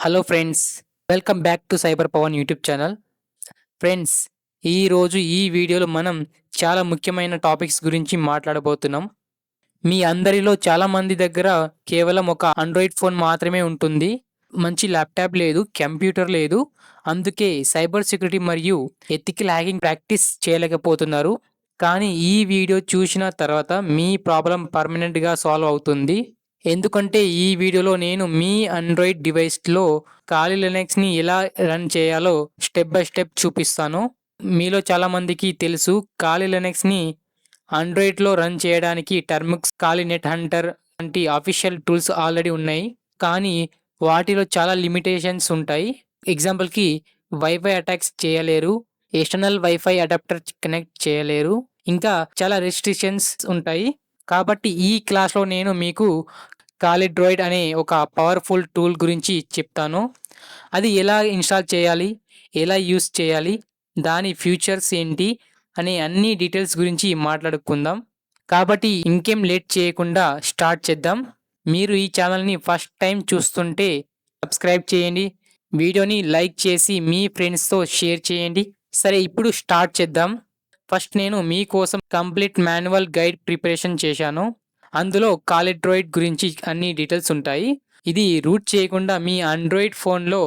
Hello friends, welcome back to cyber Pavan YouTube channel. Friends, ఈరోజు ఈ వీడియోలో మనం చాలా ముఖ్యమైన టాపిక్స్ గురించి మాట్లాడబోతున్నాం. మీ అందరిలో చాలామంది దగ్గర కేవలం ఒక ఆండ్రాయిడ్ ఫోన్ మాత్రమే ఉంటుంది. మంచి ల్యాప్టాప్ లేదు, కంప్యూటర్ లేదు. అందుకే సైబర్ సెక్యూరిటీ మరియు ఎథికల్ హ్యాకింగ్ ప్రాక్టీస్ చేయలేకపోతున్నారు. కానీ ఈ వీడియో చూసిన తర్వాత మీ ప్రాబ్లం పర్మనెంట్గా సాల్వ్ అవుతుంది. ఎందుకంటే ఈ వీడియోలో నేను మీ ఆండ్రాయిడ్ డివైస్లో కాలి లినక్స్ని ఎలా రన్ చేయాలో స్టెప్ బై స్టెప్ చూపిస్తాను. మీలో చాలామందికి తెలుసు, కాలి లినక్స్ని ఆండ్రాయిడ్లో రన్ చేయడానికి టర్మిక్స్, కాలి నెట్ హంటర్ వంటి అఫీషియల్ టూల్స్ ఆల్రెడీ ఉన్నాయి. కానీ వాటిలో చాలా లిమిటేషన్స్ ఉంటాయి. ఎగ్జాంపుల్కి వైఫై అటాక్స్ చేయలేరు, ఎక్స్టర్నల్ వైఫై అడాప్టర్ కనెక్ట్ చేయలేరు, ఇంకా చాలా రెస్ట్రిక్షన్స్ ఉంటాయి. కాబట్టి ఈ క్లాస్లో నేను మీకు కాలి డ్రాయిడ్ అనే ఒక పవర్ఫుల్ టూల్ గురించి చెప్తాను. అది ఎలా ఇన్స్టాల్ చేయాలి, ఎలా యూస్ చేయాలి, దాని ఫీచర్స్ ఏంటి అనే అన్ని డీటెయిల్స్ గురించి మాట్లాడుకుందాం. కాబట్టి ఇంకేం లేట్ చేయకుండా స్టార్ట్ చేద్దాం. మీరు ఈ ఛానల్ని ఫస్ట్ టైం చూస్తుంటే సబ్స్క్రైబ్ చేయండి, వీడియోని లైక్ చేసి మీ ఫ్రెండ్స్తో షేర్ చేయండి. సరే, ఇప్పుడు స్టార్ట్ చేద్దాం. ఫస్ట్ నేను మీకోసం కంప్లీట్ మాన్యువల్ గైడ్ ప్రిపరేషన్ చేశాను. అందులో కాలి డ్రాయిడ్ గురించి అన్ని డీటెయిల్స్ ఉంటాయి. ఇది రూట్ చేయకుండా మీ ఆండ్రాయిడ్ ఫోన్లో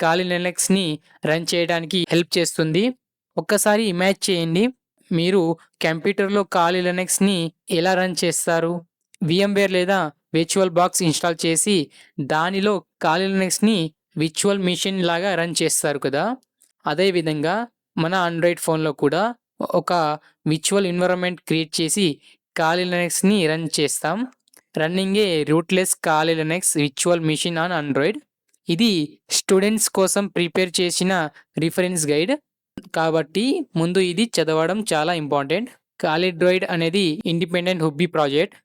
కాలి లినక్స్ని రన్ చేయడానికి హెల్ప్ చేస్తుంది. ఒక్కసారి ఇమాజిన్ చేయండి, మీరు కంప్యూటర్లో కాలి లినక్స్ని ఎలా రన్ చేస్తారు? VMware లేదా విర్చువల్ బాక్స్ ఇన్స్టాల్ చేసి దానిలో కాలి లినక్స్ని విర్చువల్ మిషన్ లాగా రన్ చేస్తారు కదా. అదేవిధంగా మన ఆండ్రాయిడ్ ఫోన్లో కూడా ఒక విర్చువల్ ఎన్విరాన్మెంట్ క్రియేట్ చేసి కాలి లినక్స్ని రన్ చేస్తాం. Running a rootless Kali Linux virtual machine on Android. ఇది స్టూడెంట్స్ కోసం ప్రిపేర్ చేసిన రిఫరెన్స్ గైడ్, కాబట్టి ముందు ఇది చదవడం చాలా ఇంపార్టెంట్. కాలి డ్రాయిడ్ అనేది ఇండిపెండెంట్ హుబ్బీ ప్రాజెక్ట్.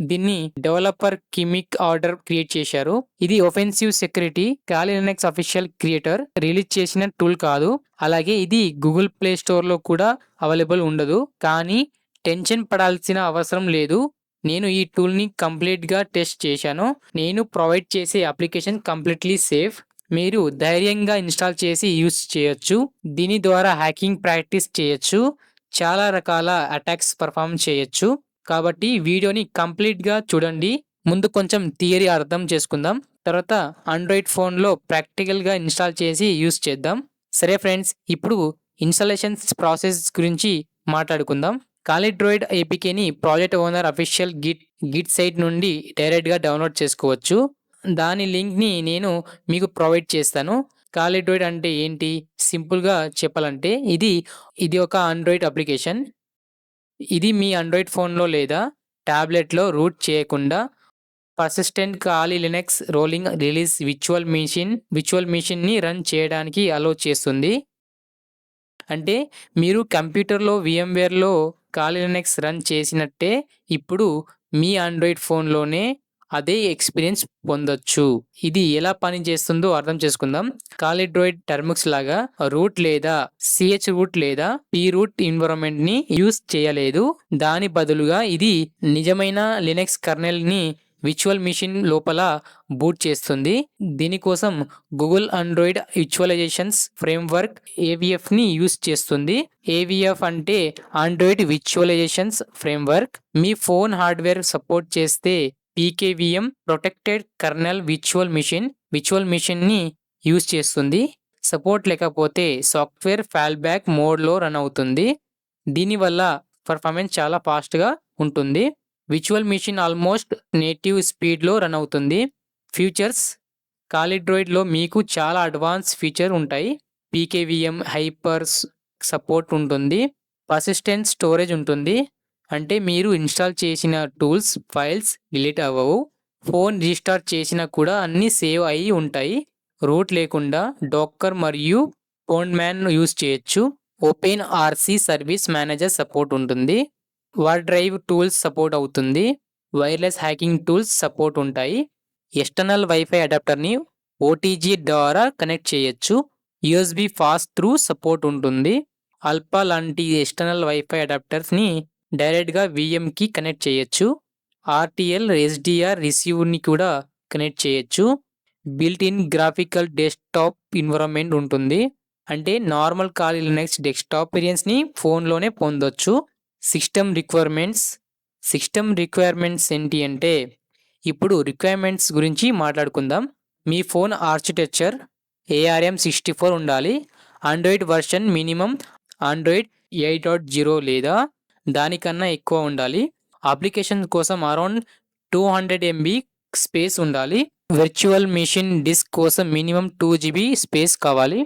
దీన్ని డెవలపర్ కిమిక్ ఆర్డర్ క్రియేట్ చేశారు. ఇది offensive security Kali Linux official creator release చేసిన టూల్ కాదు. అలాగే ఇది గూగుల్ ప్లే స్టోర్లో కూడా అవైలబుల్ ఉండదు. కానీ టెన్షన్ పడాల్సిన అవసరం లేదు. నేను ఈ టూల్ని కంప్లీట్గా టెస్ట్ చేశాను. నేను ప్రొవైడ్ చేసే అప్లికేషన్ కంప్లీట్లీ సేఫ్. మీరు ధైర్యంగా ఇన్స్టాల్ చేసి యూస్ చేయొచ్చు. దీని ద్వారా హ్యాకింగ్ ప్రాక్టీస్ చేయొచ్చు, చాలా రకాల అటాక్స్ పర్ఫామ్ చేయొచ్చు. కాబట్టి వీడియోని కంప్లీట్గా చూడండి. ముందు కొంచెం థియరీ అర్థం చేసుకుందాం, తర్వాత ఆండ్రాయిడ్ ఫోన్లో ప్రాక్టికల్గా ఇన్స్టాల్ చేసి యూస్ చేద్దాం. సరే ఫ్రెండ్స్, ఇప్పుడు ఇన్స్టాలేషన్స్ ప్రాసెస్ గురించి మాట్లాడుకుందాం. కాలి డ్రాయిడ్ ఏపీకేని project owner official git site నుండి డైరెక్ట్గా డౌన్లోడ్ చేసుకోవచ్చు. దాని లింక్ని నేను మీకు ప్రొవైడ్ చేస్తాను. కాలి డ్రాయిడ్ అంటే ఏంటి? సింపుల్గా చెప్పాలంటే ఇది ఒక ఆండ్రాయిడ్ అప్లికేషన్. ఇది మీ ఆండ్రాయిడ్ ఫోన్లో లేదా ట్యాబ్లెట్లో రూట్ చేయకుండా పర్సిస్టెంట్ కాలి లినక్స్ రోలింగ్ రిలీజ్ విర్చువల్ మిషన్ని రన్ చేయడానికి అలో చేస్తుంది. అంటే మీరు కంప్యూటర్లో VMwareలో కాలి లినక్స్ రన్ చేసినట్టే ఇప్పుడు మీ ఆండ్రాయిడ్ ఫోన్లోనే అదే ఎక్స్పీరియన్స్ పొందొచ్చు. ఇది ఎలా పని చేస్తుందో అర్థం చేసుకుందాం. కాలి డ్రాయిడ్ టర్మిక్స్ లాగా రూట్ లేదా CH రూట్ లేదా P రూట్ ఎన్విరాన్మెంట్ ని యూస్ చేయలేదు. దాని బదులుగా ఇది నిజమైన లినక్స్ కర్నెల్ ని విర్చువల్ మిషన్ లోపల బూట్ చేస్తుంది. దీనికోసం గూగుల్ ఆండ్రాయిడ్ విర్చువలైజేషన్స్ ఫ్రేమ్వర్క్ AVF ని యూస్ చేస్తుంది. AVF అంటే ఆండ్రాయిడ్ విర్చువలైజేషన్స్ ఫ్రేమ్వర్క్. మీ ఫోన్ హార్డ్వేర్ సపోర్ట్ చేస్తే PKVM ప్రొటెక్టెడ్ కర్నెల్ విర్చువల్ మిషన్ ని యూస్ చేస్తుంది. సపోర్ట్ లేకపోతే సాఫ్ట్వేర్ ఫాల్బ్యాక్ మోడ్లో రన్ అవుతుంది. దీనివల్ల పర్ఫార్మెన్స్ చాలా ఫాస్ట్గా ఉంటుంది. విర్చువల్ మిషన్ ఆల్మోస్ట్ నేటివ్ స్పీడ్లో రన్ అవుతుంది. ఫీచర్స్: కాలి డ్రాయిడ్లో మీకు చాలా అడ్వాన్స్ ఫీచర్ ఉంటాయి. PKVM హైపర్ సపోర్ట్ ఉంటుంది. పర్సిస్టెంట్ స్టోరేజ్ ఉంటుంది, అంటే మీరు ఇన్స్టాల్ చేసిన టూల్స్, ఫైల్స్ డిలీట్ అవ్వవు. ఫోన్ రీస్టార్ట్ చేసినా కూడా అన్నీ సేవ్ అయి ఉంటాయి. రూట్ లేకుండా డాకర్ మరియు పోండ్మ్యాన్ యూస్ చేయొచ్చు. Open RC service manager support ఉంటుంది. వర్డ్ డ్రైవ్ టూల్స్ సపోర్ట్ అవుతుంది. వైర్లెస్ హ్యాకింగ్ టూల్స్ సపోర్ట్ ఉంటాయి. ఎక్స్టర్నల్ వైఫై అడాప్టర్ని OTG ద్వారా కనెక్ట్ చేయొచ్చు. USB ఫాస్ట్ త్రూ సపోర్ట్ ఉంటుంది. అల్పా లాంటి ఎక్స్టర్నల్ వైఫై అడాప్టర్స్ని డైరెక్ట్గా VMకి కనెక్ట్ చేయొచ్చు. RTL SDR రిసీవర్ని కూడా కనెక్ట్ చేయొచ్చు. Built in graphical desktop environment ఉంటుంది. అంటే నార్మల్ ఖాళీ లినక్స్ డెస్క్టాప్ ఎక్స్పీరియన్స్ని ఫోన్లోనే పొందొచ్చు. సిస్టమ్ రిక్వైర్మెంట్స్ ఏంటి అంటే ఇప్పుడు రిక్వైర్మెంట్స్ గురించి మాట్లాడుకుందాం. మీ ఫోన్ ఆర్కిటెక్చర్ ARM64 ఉండాలి. ఆండ్రాయిడ్ వర్షన్ మినిమం ఆండ్రాయిడ్ 8.0 లేదా దానికన్నా ఎక్కువ ఉండాలి. అప్లికేషన్ కోసం అరౌండ్ 200 MB స్పేస్ ఉండాలి. వర్చువల్ మెషిన్ డిస్క్ కోసం మినిమం 2 GB స్పేస్ కావాలి.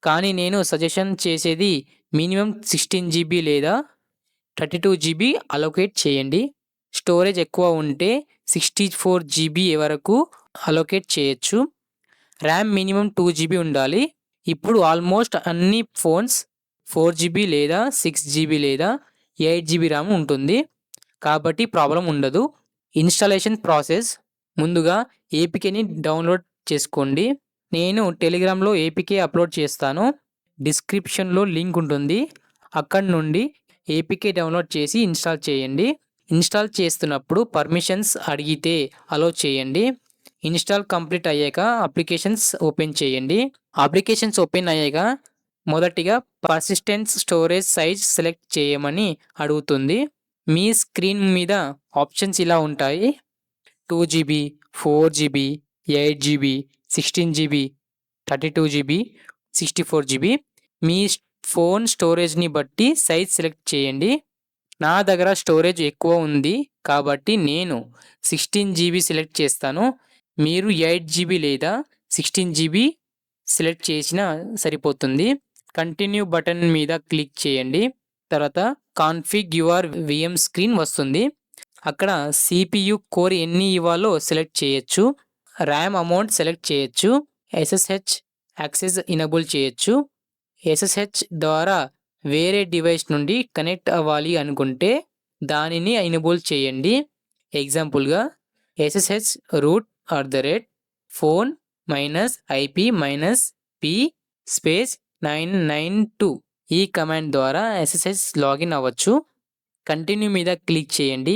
కానీ నేను సజెషన్ చేసేది మినిమం 16 GB లేదా 32 GB అలొకేట్ చేయండి. స్టోరేజ్ ఎక్కువ ఉంటే 64 GB వరకు అలొకేట్ చేయొచ్చు. ర్యామ్ మినిమం 2 GB ఉండాలి. ఇప్పుడు ఆల్మోస్ట్ అన్ని ఫోన్స్ 4 GB లేదా 6 GB లేదా 8 GB ర్యామ్ ఉంటుంది. కాబట్టి ప్రాబ్లం ఉండదు. ఇన్స్టాలేషన్ ప్రాసెస్ ముందుగా ఏపీకేని డౌన్లోడ్ చేసుకోండి. నేను టెలిగ్రామ్లో ఏపీకే అప్లోడ్ చేస్తాను. డిస్క్రిప్షన్లో లింక్ ఉంటుంది. అక్కడి నుండి ఏపీకే డౌన్లోడ్ చేసి ఇన్స్టాల్ చేయండి. ఇన్స్టాల్ చేస్తున్నప్పుడు పర్మిషన్స్ అడిగితే అలో చేయండి. ఇన్స్టాల్ కంప్లీట్ అయ్యాక అప్లికేషన్స్ ఓపెన్ చేయండి. అప్లికేషన్స్ ఓపెన్ అయ్యాక మొదటిగా పర్సిస్టెంట్ స్టోరేజ్ సైజ్ సెలెక్ట్ చేయమని అడుగుతుంది. మీ స్క్రీన్ మీద ఆప్షన్స్ ఇలా ఉంటాయి: 2 GB, 4 GB, 8 GB, 16 GB, 32 GB, 64 GB. మీ ఫోన్ స్టోరేజ్ని బట్టి సైజ్ సెలెక్ట్ చేయండి. నా దగ్గర స్టోరేజ్ ఎక్కువ ఉంది కాబట్టి నేను 16 GB సెలెక్ట్ చేస్తాను. మీరు 8 GB లేదా 16 GB సెలెక్ట్ చేసినా సరిపోతుంది. కంటిన్యూ బటన్ మీద క్లిక్ చేయండి. తర్వాత కాన్ఫిగ్ యువర్ VM స్క్రీన్ వస్తుంది. అక్కడ CPU కోర్ ఎన్ని ఇవ్వాలో సెలెక్ట్ చేయొచ్చు. ర్యామ్ అమౌంట్ సెలెక్ట్ చేయొచ్చు. SSH యాక్సెస్ ఎనేబుల్ చేయొచ్చు. SSH ద్వారా వేరే డివైస్ నుండి కనెక్ట్ అవ్వాలి అనుకుంటే దానిని ఎనేబుల్ చేయండి. ఎగ్జాంపుల్గా SSH root @phone-ip-p స్పేస్ 992 ఈ కమాండ్ ద్వారా SSH లాగిన్ అవ్వచ్చు. కంటిన్యూ మీద క్లిక్ చేయండి.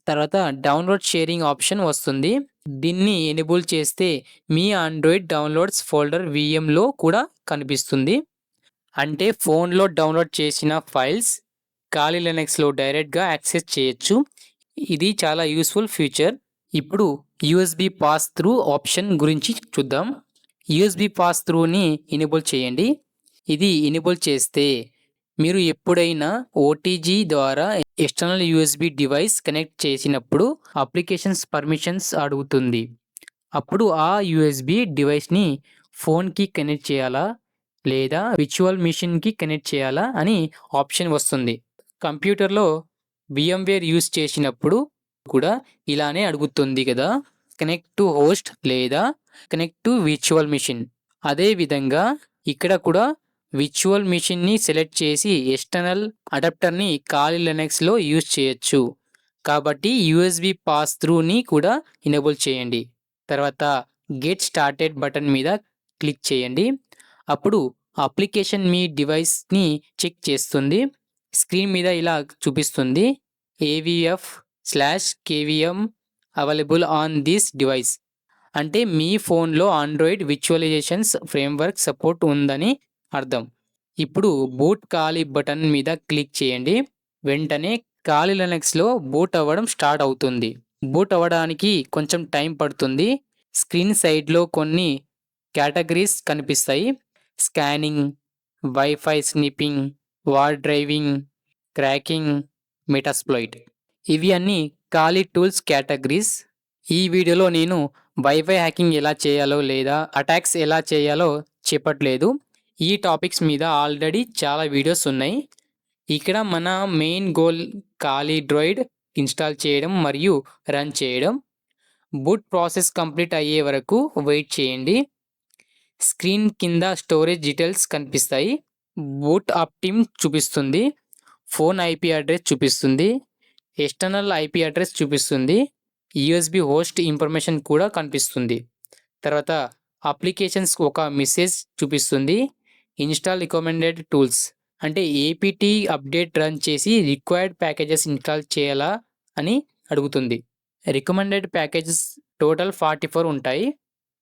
తర్వాత డౌన్లోడ్ షేరింగ్ ఆప్షన్ వస్తుంది. దీన్ని ఎనేబుల్ చేస్తే మీ ఆండ్రాయిడ్ డౌన్లోడ్స్ ఫోల్డర్ VMలో కూడా కనిపిస్తుంది. అంటే ఫోన్లో డౌన్లోడ్ చేసిన ఫైల్స్ ఖాళీ లినక్స్లో డైరెక్ట్గా యాక్సెస్ చేయొచ్చు. ఇది చాలా యూస్ఫుల్ ఫీచర్. ఇప్పుడు USB పాస్ త్రూ ఆప్షన్ గురించి చూద్దాం. USB పాస్ త్రూని ఎనేబుల్ చేయండి. ఇది ఎనేబుల్ చేస్తే మీరు ఎప్పుడైనా OTG ద్వారా ఎక్స్టర్నల్ USB డివైస్ కనెక్ట్ చేసినప్పుడు అప్లికేషన్స్ పర్మిషన్స్ అడుగుతుంది. అప్పుడు ఆ USB డివైస్ని ఫోన్కి కనెక్ట్ చేయాలా లేదా విర్చువల్ మిషన్కి కనెక్ట్ చేయాలా అని ఆప్షన్ వస్తుంది. కంప్యూటర్లో VMware యూజ్ చేసినప్పుడు కూడా ఇలానే అడుగుతుంది కదా, కనెక్ట్ టు హోస్ట్ లేదా కనెక్ట్ టు విర్చువల్ మిషన్. అదేవిధంగా ఇక్కడ కూడా విర్చువల్ మిషన్ని సెలెక్ట్ చేసి ఎక్స్టర్నల్ అడాప్టర్ని ఖాళీ లినక్స్లో యూజ్ చేయొచ్చు. కాబట్టి USB పాస్ త్రూని కూడా ఎనేబుల్ చేయండి. తర్వాత గెట్ స్టార్టెడ్ బటన్ మీద క్లిక్ చేయండి. అప్పుడు అప్లికేషన్ మీ డివైస్ని చెక్ చేస్తుంది. స్క్రీన్ మీద ఇలా చూపిస్తుంది: AVF/KVM available on this device. అంటే మీ ఫోన్లో ఆండ్రాయిడ్ విర్చువలైజేషన్స్ ఫ్రేమ్వర్క్ సపోర్ట్ ఉందని అర్థం. ఇప్పుడు బూట్ ఖాళీ బటన్ మీద క్లిక్ చేయండి. వెంటనే ఖాళీ లినక్స్లో బూట్ అవ్వడం స్టార్ట్ అవుతుంది. బూట్ అవ్వడానికి కొంచెం టైం పడుతుంది. స్క్రీన్ సైడ్లో కొన్ని కేటగిరీస్ కనిపిస్తాయి: scanning, wifi sniffing, war driving, cracking, Metasploit. ఇవి అన్ని ఖాళీ టూల్స్ కేటగిరీస్. ఈ వీడియోలో నేను వైఫై హ్యాకింగ్ ఎలా చేయాలో లేదా అటాక్స్ ఎలా చేయాలో చెప్పట్లేదు. ఈ టాపిక్స్ మీద ఆల్రెడీ చాలా వీడియోస్ ఉన్నాయి. ఇక్కడ మన మెయిన్ గోల్ ఖాళీ డ్రాయిడ్ ఇన్స్టాల్ చేయడం మరియు రన్ చేయడం. బూట్ ప్రాసెస్ కంప్లీట్ అయ్యే వరకు వెయిట్ చేయండి. స్క్రీన్ కింద స్టోరేజ్ డీటెయిల్స్ కనిపిస్తాయి. బూట్ అప్ టీమ్ చూపిస్తుంది. ఫోన్ IP అడ్రస్ చూపిస్తుంది. ఎక్స్టర్నల్ IP అడ్రస్ చూపిస్తుంది. USB హోస్ట్ ఇన్ఫర్మేషన్ కూడా కనిపిస్తుంది. తర్వాత అప్లికేషన్స్ ఒక మెసేజ్ చూపిస్తుంది. ఇన్స్టాల్ రికమెండెడ్ టూల్స్ అంటే APT అప్డేట్ రన్ చేసి రిక్వైర్డ్ ప్యాకేజెస్ ఇన్స్టాల్ చేయాలా అని అడుగుతుంది. రికమెండెడ్ ప్యాకేజెస్ టోటల్ 44 ఉంటాయి.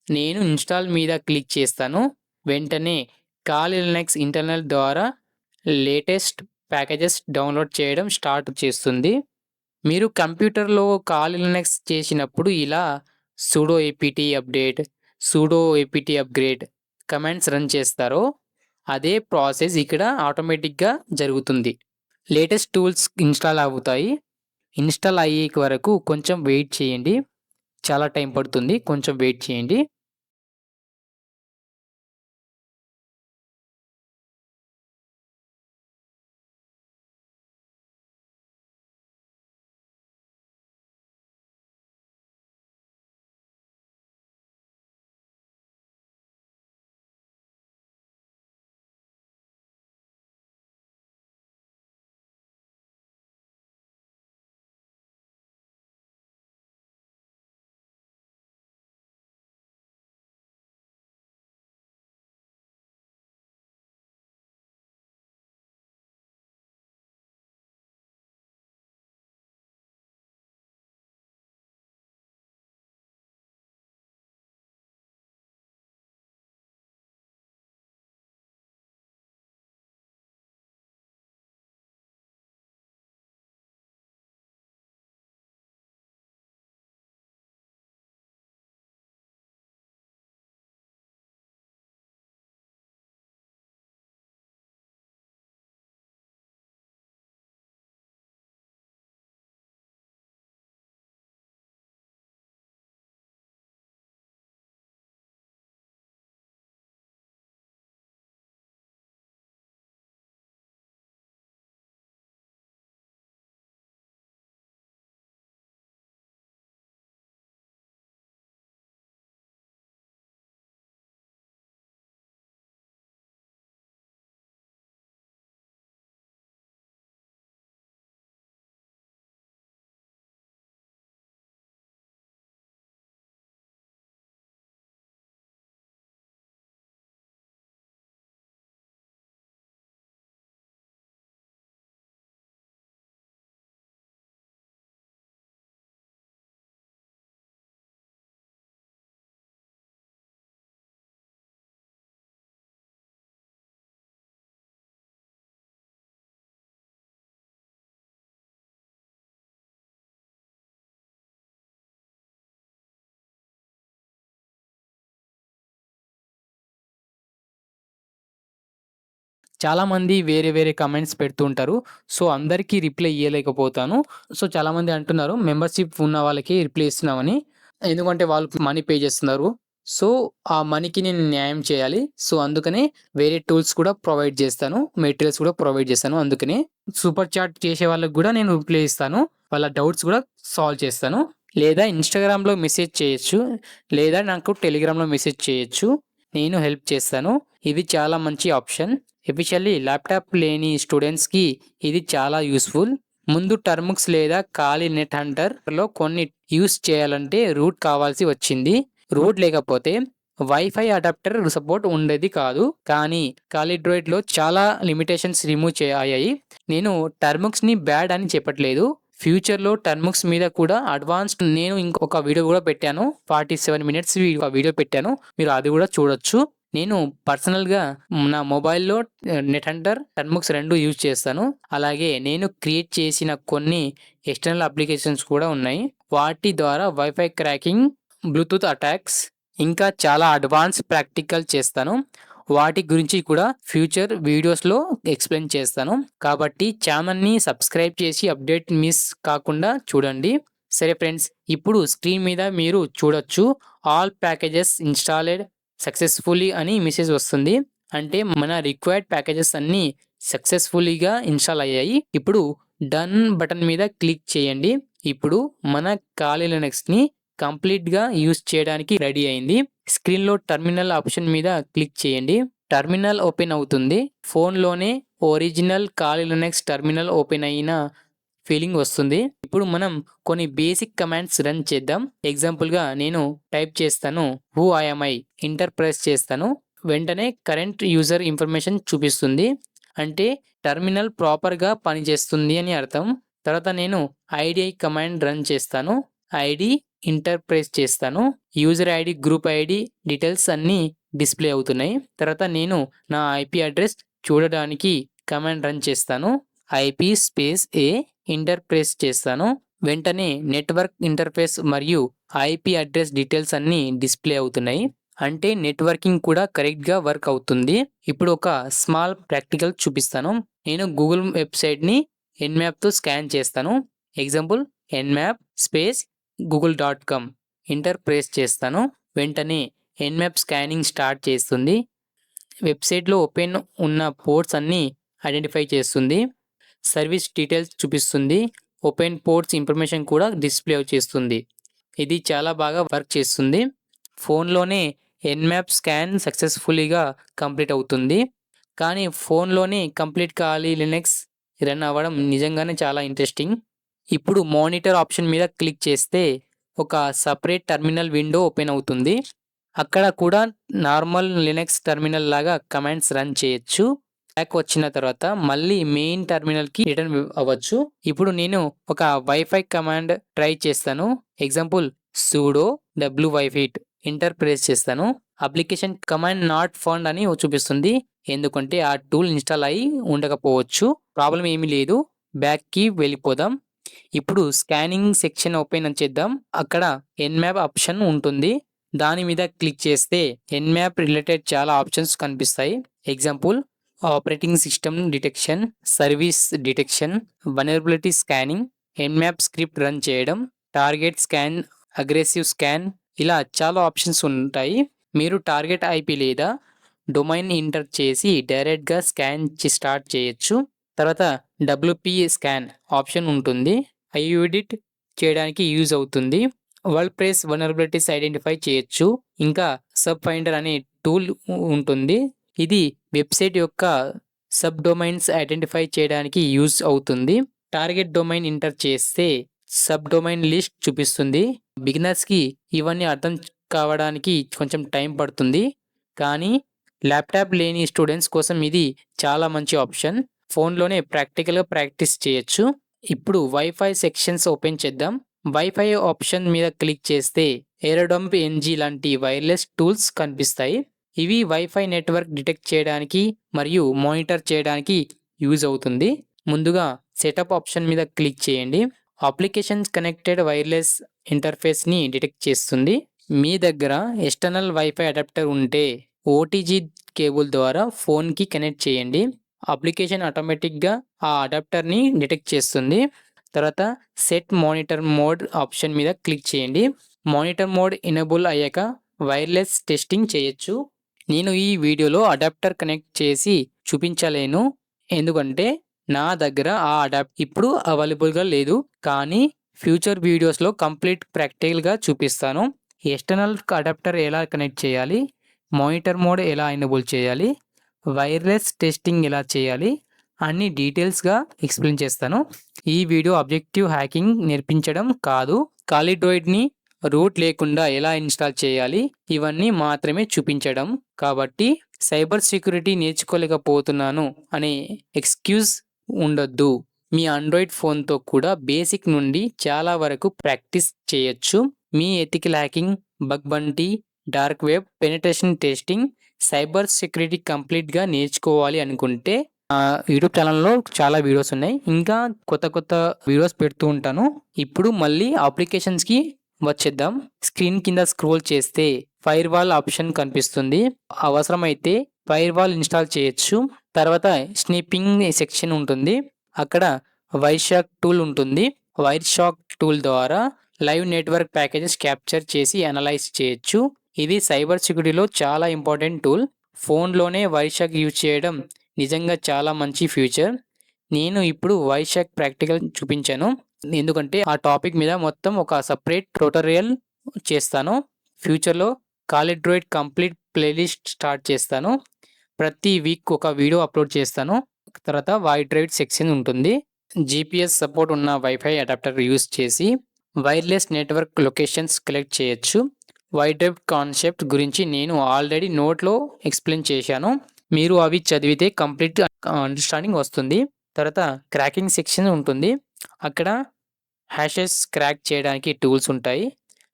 నేను ఇన్‌స్టాల్ మీద క్లిక్ చేస్తాను. వెంటనే కాలి లినక్స్ ఇంటర్నల్ ద్వారా లేటెస్ట్ ప్యాకేజెస్ డౌన్‌లోడ్ చేయడం స్టార్ట్ చేస్తుంది. మీరు కంప్యూటర్‌లో కాలి లినక్స్ చేసినప్పుడు ఇలా sudo apt update, sudo apt upgrade commands run చేస్తారో అదే ప్రాసెస్ ఇక్కడ ఆటోమేటిక్‌గా జరుగుతుంది. లేటెస్ట్ టూల్స్ ఇన్‌స్టాల్ అవుతాయి. ఇన్‌స్టాల్ అయ్యే వరకు కొంచెం వెయిట్ చేయండి. చాలా టైం పడుతుంది. కొంచెం వెయిట్ చేయండి. చాలామంది వేరే వేరే కామెంట్స్ పెడుతూ ఉంటారు. సో, అందరికీ రిప్లై ఇయ్యలేకపోతాను. సో, చాలామంది అంటున్నారు మెంబర్‌షిప్ ఉన్న వాళ్ళకి రిప్లై ఇస్తున్నామని. ఎందుకంటే వాళ్ళు మనీ పే చేస్తున్నారు. సో, ఆ మనీకి నేను న్యాయం చేయాలి. సో, అందుకనే వేరే టూల్స్ కూడా ప్రొవైడ్ చేస్తాను. మెటీరియల్స్ కూడా ప్రొవైడ్ చేస్తాను. అందుకనే సూపర్ చాట్ చేసే వాళ్ళకి కూడా నేను రిప్లై ఇస్తాను. వాళ్ళ డౌట్స్ కూడా సాల్వ్ చేస్తాను. లేదా ఇన్‌స్టాగ్రామ్‌లో మెసేజ్ చేయొచ్చు. లేదా నాకు టెలిగ్రామ్‌లో మెసేజ్ చేయొచ్చు. నేను హెల్ప్ చేస్తాను. ఇది చాలా మంచి ఆప్షన్. ఎస్పెషల్లీ ల్యాప్‌టాప్ లేని స్టూడెంట్స్‌కి ఇది చాలా యూజ్‌ఫుల్. ముందు టర్మ్స్ లేదా ఖాళీ నెట్ హంటర్‌లో కొన్ని యూజ్ చేయాలంటే రూట్ కావాల్సి వచ్చింది. రూట్ లేకపోతే వైఫై అడాప్టర్ సపోర్ట్ ఉండేది కాదు. కానీ కాలిడ్రోయిడ్‌లో చాలా లిమిటేషన్స్ రిమూవ్ అయ్యాయి. నేను టర్మ్స్‌ని బ్యాడ్ అని చెప్పట్లేదు. ఫ్యూచర్‌లో టర్మ్స్ మీద కూడా అడ్వాన్స్డ్ నేను ఇంకొక వీడియో కూడా పెట్టాను. 47 మినిట్స్ ఒక వీడియో పెట్టాను. మీరు అది కూడా చూడొచ్చు. నేను పర్సనల్‌గా నా మొబైల్‌లో నెట్ హంటర్, టర్మ్స్ 2 యూజ్ చేస్తాను. అలాగే నేను క్రియేట్ చేసిన కొన్ని ఎక్స్టర్నల్ అప్లికేషన్స్ కూడా ఉన్నాయి. వాటి ద్వారా వైఫై క్రాకింగ్, బ్లూటూత్ అటాక్స్ ఇంకా చాలా అడ్వాన్స్ ప్రాక్టికల్ చేస్తాను. వాటి గురించి కూడా ఫ్యూచర్ వీడియోస్‌లో ఎక్స్‌ప్లెయిన్ చేస్తాను. కాబట్టి ఛానల్‌ని సబ్స్క్రైబ్ చేసి అప్డేట్ మిస్ కాకుండా చూడండి. సరే ఫ్రెండ్స్, ఇప్పుడు స్క్రీన్ మీద మీరు చూడొచ్చు ఆల్ ప్యాకేజెస్ ఇన్‌స్టాలెడ్ సక్సెస్‌ఫుల్లీ అని మెసేజ్ వస్తుంది. అంటే మన రిక్వైర్డ్ ప్యాకేజెస్ అన్నీ సక్సెస్‌ఫుల్లీగా ఇన్‌స్టాల్ అయ్యాయి. ఇప్పుడు డన్ బటన్ మీద క్లిక్ చేయండి. ఇప్పుడు మన ఖాళీ లినక్స్‌ని కంప్లీట్‌గా యూజ్ చేయడానికి రెడీ అయింది. స్క్రీన్‌లో టెర్మినల్ ఆప్షన్ మీద క్లిక్ చేయండి. టెర్మినల్ ఓపెన్ అవుతుంది. ఫోన్‌లోనే ఒరిజినల్ ఖాళీ లినక్స్ టెర్మినల్ ఓపెన్ అయిన ఫీలింగ్ వస్తుంది. ఇప్పుడు మనం కొన్ని బేసిక్ కమాండ్స్ రన్ చేద్దాం. ఎగ్జాంపుల్‌గా నేను టైప్ చేస్తాను who am I, enter press చేస్తాను. వెంటనే కరెంట్ యూజర్ ఇన్ఫర్మేషన్ చూపిస్తుంది. అంటే టెర్మినల్ ప్రాపర్‌గా పనిచేస్తుంది అని అర్థం. తర్వాత నేను ఐడిఐ కమాండ్ రన్ చేస్తాను. ఐడి ఎంటర్ ప్రెస్ చేస్తాను. User ID, group ID details అన్నీ డిస్ప్లే అవుతున్నాయి. తర్వాత నేను నా ఐపీ అడ్రస్ చూడడానికి కమాండ్ రన్ చేస్తాను. ఐపీ స్పేస్ ఏ ఎంటర్ ప్రెస్ చేస్తాను. వెంటనే నెట్వర్క్ ఇంటర్ఫేస్ మరియు ఐపీ అడ్రస్ డీటెయిల్స్ అన్నీ డిస్ప్లే అవుతున్నాయి. అంటే నెట్వర్కింగ్ కూడా కరెక్ట్గా వర్క్ అవుతుంది. ఇప్పుడు ఒక స్మాల్ ప్రాక్టికల్ చూపిస్తాను. నేను గూగుల్ వెబ్సైట్ని ఎన్మ్యాప్తో స్కాన్ చేస్తాను. Example Nmap space google.com enter press చేస్తాను. వెంటనే ఎన్మ్యాప్ స్కానింగ్ స్టార్ట్ చేస్తుంది. వెబ్సైట్లో ఓపెన్ ఉన్న పోర్ట్స్ అన్నీ ఐడెంటిఫై చేస్తుంది. సర్వీస్ డీటెయిల్స్ చూపిస్తుంది. ఓపెన్ పోర్ట్స్ ఇన్ఫర్మేషన్ కూడా డిస్ప్లే చేస్తుంది. ఇది చాలా బాగా వర్క్ చేస్తుంది. ఫోన్లోనే ఎన్మ్యాప్ స్కాన్ సక్సెస్ఫుల్గా కంప్లీట్ అవుతుంది. కానీ ఫోన్లోనే కంప్లీట్ కావాలి లినక్స్ రన్ అవ్వడం నిజంగానే చాలా ఇంట్రెస్టింగ్. ఇప్పుడు మానిటర్ ఆప్షన్ మీద క్లిక్ చేస్తే ఒక సపరేట్ టర్మినల్ విండో ఓపెన్ అవుతుంది. అక్కడ కూడా నార్మల్ లినక్స్ టర్మినల్ లాగా కమాండ్స్ రన్ చేయొచ్చు. బ్యాక్ వచ్చిన తర్వాత మళ్ళీ మెయిన్ టర్మినల్కి రిటర్న్ అవ్వచ్చు. ఇప్పుడు నేను ఒక వైఫై కమాండ్ ట్రై చేస్తాను. Example sudo www enter press చేస్తాను. అప్లికేషన్ కమాండ్ నాట్ ఫౌండ్ అని చూపిస్తుంది. ఎందుకంటే ఆ టూల్ ఇన్స్టాల్ అయ్యి ఉండకపోవచ్చు. ప్రాబ్లం ఏమీ లేదు. బ్యాక్కి వెళ్ళిపోదాం. ఇప్పుడు స్కానింగ్ సెక్షన్ ఓపెన్ చేద్దాం. అక్కడ ఎన్మ్యాప్ ఆప్షన్ ఉంటుంది. దాని మీద క్లిక్ చేస్తే ఎన్మ్యాప్ రిలేటెడ్ చాలా ఆప్షన్స్ కనిపిస్తాయి. Example operating system detection, service detection, vulnerability scanning, Nmap script run చేయడం, టార్గెట్ స్కాన్, అగ్రెసివ్ స్కాన్, ఇలా చాలా ఆప్షన్స్ ఉంటాయి. మీరు టార్గెట్ ఐపీ లేదా డొమైన్ ఎంటర్ చేసి డైరెక్ట్గా స్కాన్ స్టార్ట్ చేయొచ్చు. తర్వాత డబ్ల్యూపీ స్కాన్ ఆప్షన్ ఉంటుంది. ఐఎడిట్ చేయడానికి యూజ్ అవుతుంది. వర్డ్ ప్రెస్ వల్నరబిలిటీస్ ఐడెంటిఫై చేయొచ్చు. ఇంకా సబ్ ఫైండర్ అనే టూల్ ఉంటుంది. ఇది వెబ్సైట్ యొక్క సబ్ డొమైన్స్ ఐడెంటిఫై చేయడానికి యూజ్ అవుతుంది. టార్గెట్ డొమైన్ ఎంటర్ చేస్తే సబ్ డొమైన్ లిస్ట్ చూపిస్తుంది. బిగినర్స్కి ఇవన్నీ అర్థం కావడానికి కొంచెం టైం పడుతుంది. కానీ ల్యాప్టాప్ లేని స్టూడెంట్స్ కోసం ఇది చాలా మంచి ఆప్షన్. ఫోన్లోనే ప్రాక్టికల్గా ప్రాక్టీస్ చేయొచ్చు. ఇప్పుడు వైఫై సెక్షన్స్ ఓపెన్ చేద్దాం. వైఫై ఆప్షన్ మీద క్లిక్ చేస్తే ఏరోడంప్ ఎన్జీ లాంటి వైర్లెస్ టూల్స్ కనిపిస్తాయి. ఇవి వైఫై నెట్వర్క్ డిటెక్ట్ చేయడానికి మరియు మానిటర్ చేయడానికి యూజ్ అవుతుంది. ముందుగా సెటప్ ఆప్షన్ మీద క్లిక్ చేయండి. అప్లికేషన్స్ కనెక్టెడ్ వైర్లెస్ ఇంటర్ఫేస్ని డిటెక్ట్ చేస్తుంది. మీ దగ్గర ఎక్స్టర్నల్ వైఫై అడాప్టర్ ఉంటే ఓటీజీ కేబుల్ ద్వారా ఫోన్కి కనెక్ట్ చేయండి. అప్లికేషన్ ఆటోమేటిక్గా ఆ అడాప్టర్ని డిటెక్ట్ చేస్తుంది. తర్వాత సెట్ మానిటర్ మోడ్ ఆప్షన్ మీద క్లిక్ చేయండి. మానిటర్ మోడ్ ఎనేబుల్ అయ్యాక వైర్లెస్ టెస్టింగ్ చేయొచ్చు. నేను ఈ వీడియోలో అడాప్టర్ కనెక్ట్ చేసి చూపించలేను, ఎందుకంటే నా దగ్గర ఆ అడాప్టర్ ఇప్పుడు అవైలబుల్గా లేదు. కానీ ఫ్యూచర్ వీడియోస్లో కంప్లీట్ ప్రాక్టికల్గా చూపిస్తాను. ఎక్స్టర్నల్ అడాప్టర్ ఎలా కనెక్ట్ చేయాలి, మానిటర్ మోడ్ ఎలా ఎనేబుల్ చేయాలి, వైర్లెస్ టెస్టింగ్ ఎలా చేయాలి అన్ని డీటెయిల్స్గా ఎక్స్ప్లెయిన్ చేస్తాను. ఈ వీడియో ఆబ్జెక్టివ్ హ్యాకింగ్ నేర్పించడం కాదు, కాలిడ్రాయిడ్ని రూట్ లేకుండా ఎలా ఇన్స్టాల్ చేయాలి ఇవన్నీ మాత్రమే చూపించడం. కాబట్టి సైబర్ సెక్యూరిటీ నేర్చుకోలేకపోతున్నాను అనే ఎక్స్క్యూజ్ ఉండొద్దు. మీ ఆండ్రాయిడ్ ఫోన్తో కూడా బేసిక్ నుండి చాలా వరకు ప్రాక్టీస్ చేయొచ్చు. మీ ethical hacking, bug bounty, dark web penetration testing, cyber security కంప్లీట్గా నేర్చుకోవాలి అనుకుంటే యూట్యూబ్ ఛానల్లో చాలా వీడియోస్ ఉన్నాయి. ఇంకా కొత్త కొత్త వీడియోస్ పెడుతూ ఉంటాను. ఇప్పుడు మళ్ళీ అప్లికేషన్స్కి వచ్చేద్దాం. స్క్రీన్ కింద స్క్రోల్ చేస్తే ఫైర్ వాల్ ఆప్షన్ కనిపిస్తుంది. అవసరమైతే ఫైర్ వాల్ ఇన్స్టాల్ చేయొచ్చు. తర్వాత స్నిప్పింగ్ సెక్షన్ ఉంటుంది. అక్కడ వైర్షాక్ టూల్ ఉంటుంది. వైర్షాక్ టూల్ ద్వారా లైవ్ నెట్వర్క్ ప్యాకేజెస్ క్యాప్చర్ చేసి అనలైజ్ చేయొచ్చు. ఇది సైబర్ సెక్యూరిటీలో చాలా ఇంపార్టెంట్ టూల్. ఫోన్లోనే వైర్షాక్ యూజ్ చేయడం నిజంగా చాలా మంచి ఫ్యూచర్. నేను ఇప్పుడు వైర్షాక్ ప్రాక్టికల్ చూపించాను, ఎందుకంటే ఆ టాపిక్ మీద మొత్తం ఒక సపరేట్ ట్యూటోరియల్ చేస్తాను. ఫ్యూచర్లో కాలిడ్రాయిడ్ కంప్లీట్ ప్లేలిస్ట్ స్టార్ట్ చేస్తాను. ప్రతి వీక్ ఒక వీడియో అప్లోడ్ చేస్తాను. తర్వాత వైడ్రాయిడ్ సెక్షన్ ఉంటుంది. జీపీఎస్ సపోర్ట్ ఉన్న వైఫై అడాప్టర్ యూస్ చేసి వైర్లెస్ నెట్వర్క్ లొకేషన్స్ కలెక్ట్ చేయొచ్చు. వైడ్రాయిడ్ కాన్సెప్ట్ గురించి నేను ఆల్రెడీ నోట్లో ఎక్స్ప్లెయిన్ చేశాను. మీరు అవి చదివితే కంప్లీట్ అండర్స్టాండింగ్ వస్తుంది. తర్వాత క్రాకింగ్ సెక్షన్ ఉంటుంది. అక్కడ హ్యాషెస్ క్రాక్ చేయడానికి టూల్స్ ఉంటాయి.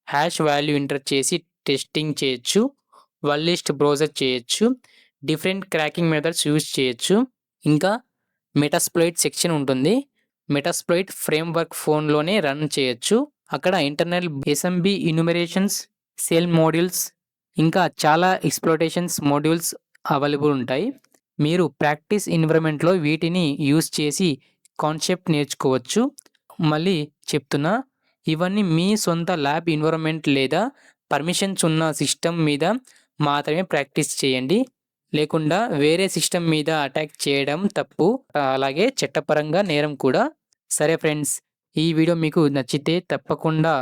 హ్యాష్ వాల్యూ ఎంటర్ చేసి టెస్టింగ్ చేయొచ్చు. వరల్డ్ లిస్ట్ బ్రౌజర్ చేయొచ్చు. డిఫరెంట్ క్రాకింగ్ మెథడ్స్ యూజ్ చేయొచ్చు. ఇంకా మెటాస్ప్లాయిట్ సెక్షన్ ఉంటుంది. మెటాస్ప్లాయిట్ ఫ్రేమ్వర్క్ ఫోన్లోనే రన్ చేయొచ్చు. అక్కడ ఇంటర్నల్ ఎస్ఎంబి ఇన్యూమరేషన్స్, సెల్ మోడ్యూల్స్ ఇంకా చాలా ఎక్స్‌ప్లోయిటేషన్స్ మోడ్యూల్స్ అవైలబుల్ ఉంటాయి. మీరు ప్రాక్టీస్ ఎన్విరాన్మెంట్‌లో వీటిని యూజ్ చేసి కాన్సెప్ట్ నేర్చుకోవచ్చు. మళ్ళీ చెప్తున్నా, ఇవన్నీ మీ సొంత ల్యాబ్ ఎన్విరాన్మెంట్ లేదా పర్మిషన్స్ ఉన్న సిస్టమ్ మీద మాత్రమే ప్రాక్టీస్ చేయండి. లేకుండా వేరే సిస్టమ్ మీద అటాక్ చేయడం తప్పు. అలాగే చట్టపరంగా నేరం కూడా. సరే ఫ్రెండ్స్, ఈ వీడియో మీకు నచ్చితే తప్పకుండా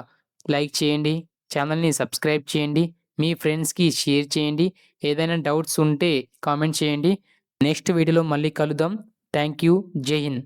లైక్ చేయండి. ఛానల్‌ని సబ్స్క్రైబ్ చేయండి. మీ ఫ్రెండ్స్‌కి షేర్ చేయండి. ఏదైనా డౌట్స్ ఉంటే కామెంట్ చేయండి. నెక్స్ట్ వీడియోలో మళ్ళీ కలుద్దాం. Thank you. జై హింద్.